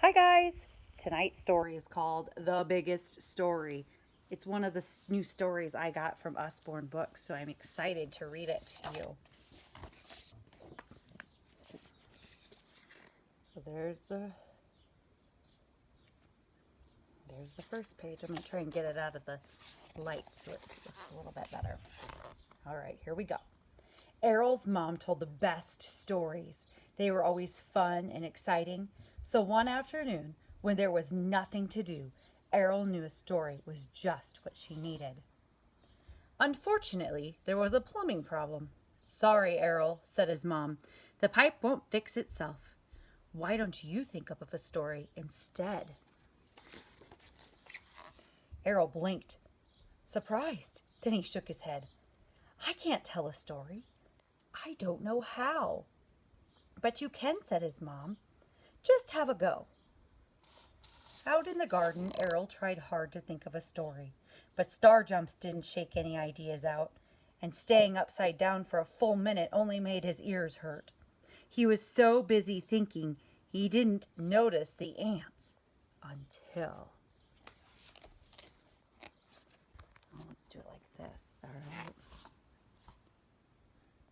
Hi guys! Tonight's story is called The Biggest Story. It's one of the new stories I got from Usborne Books, so I'm excited to read it to you. So there's the first page. I'm going to try and get it out of the light so it looks a little bit better. All right, here we go. Errol's mom told the best stories. They were always fun and exciting. So one afternoon, when there was nothing to do, Errol knew a story was just what she needed. Unfortunately, there was a plumbing problem. Sorry, Errol, said his mom. The pipe won't fix itself. Why don't you think up of a story instead? Errol blinked, surprised. Then he shook his head. I can't tell a story. I don't know how. But you can, said his mom. Just have a go. Out in the garden, Errol tried hard to think of a story, but star jumps didn't shake any ideas out, and staying upside down for a full minute only made his ears hurt. He was so busy thinking he didn't notice the ants until... let's do it like this. All right.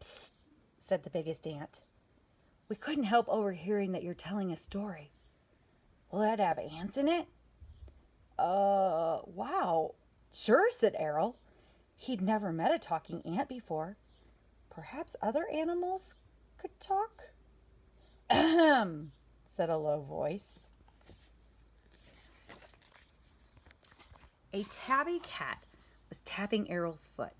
Psst, said the biggest ant. We couldn't help overhearing that you're telling a story. Will that have ants in it? Wow. Sure, said Errol. He'd never met a talking ant before. Perhaps other animals could talk? Ahem, said a low voice. A tabby cat was tapping Errol's foot.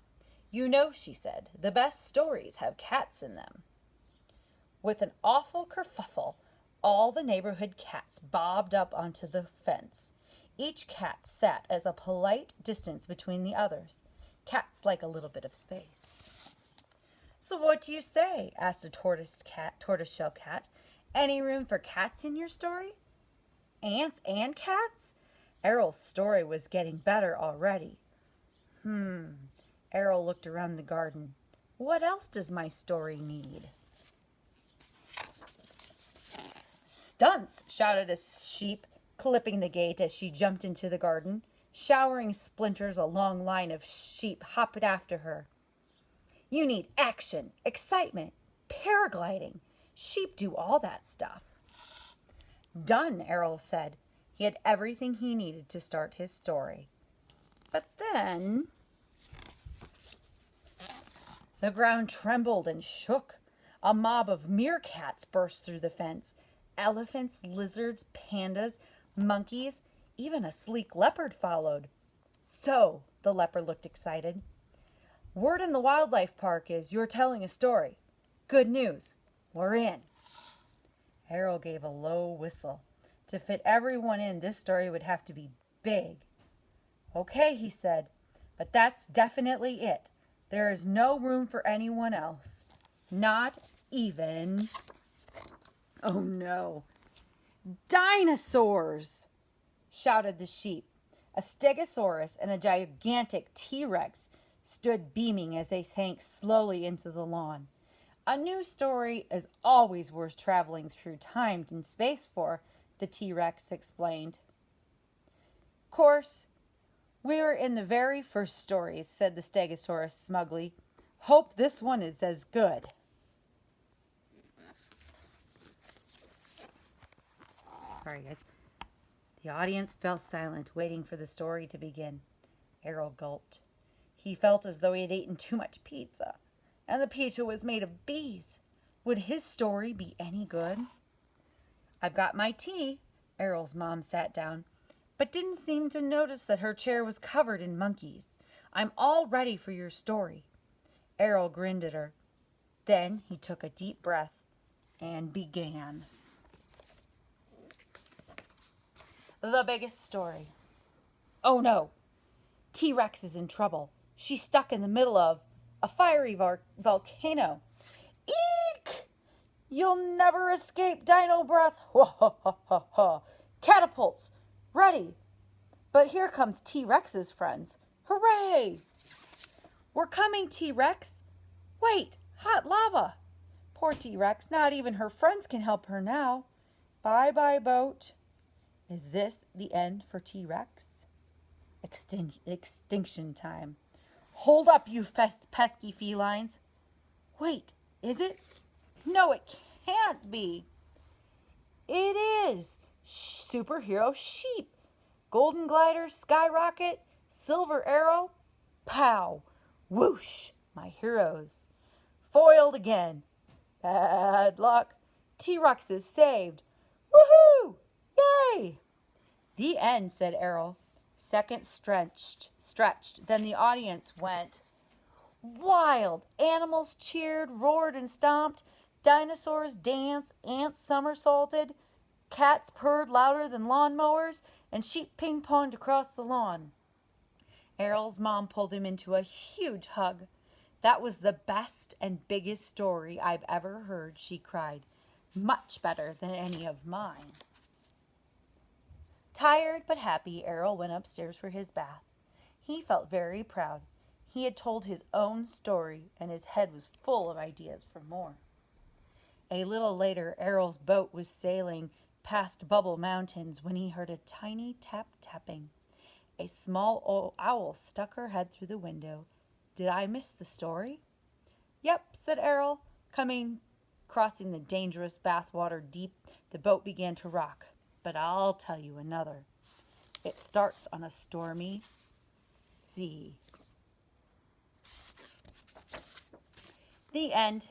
You know, she said, the best stories have cats in them. With an awful kerfuffle, all the neighborhood cats bobbed up onto the fence. Each cat sat as a polite distance between the others. Cats like a little bit of space. So what do you say? Asked a tortoiseshell cat. Any room for cats in your story? Ants and cats? Errol's story was getting better already. Errol looked around the garden. What else does my story need? Stunts, shouted a sheep, clipping the gate as she jumped into the garden. Showering splinters, a long line of sheep hopped after her. You need action, excitement, paragliding. Sheep do all that stuff. Done, Errol said. He had everything he needed to start his story. But then... the ground trembled and shook. A mob of meerkats burst through the fence. Elephants, lizards, pandas, monkeys, even a sleek leopard followed. So, the leopard looked excited. Word in the wildlife park is you're telling a story. Good news. We're in. Errol gave a low whistle. To fit everyone in, this story would have to be big. Okay, he said, but that's definitely it. There is no room for anyone else. Not even... Oh no. Dinosaurs! Shouted the sheep. A stegosaurus and a gigantic T-Rex stood beaming as they sank slowly into the lawn. A new story is always worth traveling through time and space for, the T-Rex explained. Course, we're in the very first stories, said the stegosaurus smugly. Hope this one is as good. Sorry, guys. The audience fell silent, waiting for the story to begin. Errol gulped. He felt as though he had eaten too much pizza, and the pizza was made of bees. Would his story be any good? I've got my tea. Errol's mom sat down, but didn't seem to notice that her chair was covered in monkeys. I'm all ready for your story. Errol grinned at her. Then he took a deep breath and began. The biggest story. Oh no, T-Rex is in trouble. She's stuck in the middle of a fiery volcano. Eek! You'll never escape dino breath. Ha ha ha ha ha. Catapults, ready. But here comes T-Rex's friends. Hooray! We're coming, T-Rex. Wait, hot lava. Poor T-Rex, not even her friends can help her now. Bye-bye, boat. Is this the end for T-Rex? Extinction time. Hold up, you pesky felines. Wait, is it? No, it can't be. It is. Superhero sheep. Golden glider, skyrocket, silver arrow. Pow. Whoosh. My heroes. Foiled again. Bad luck. T-Rex is saved. Woohoo! Yay! The end, said Errol. Seconds stretched. Then the audience went wild. Animals cheered, roared, and stomped. Dinosaurs danced, ants somersaulted. Cats purred louder than lawnmowers, and sheep ping-ponged across the lawn. Errol's mom pulled him into a huge hug. That was the best and biggest story I've ever heard, she cried. Much better than any of mine. Tired but happy, Errol went upstairs for his bath. He felt very proud. He had told his own story, and his head was full of ideas for more. A little later, Errol's boat was sailing past Bubble Mountains when he heard a tiny tap-tapping. A small owl stuck her head through the window. Did I miss the story? Yep, said Errol. Crossing the dangerous bathwater deep, the boat began to rock. But I'll tell you another. It starts on a stormy sea. The end.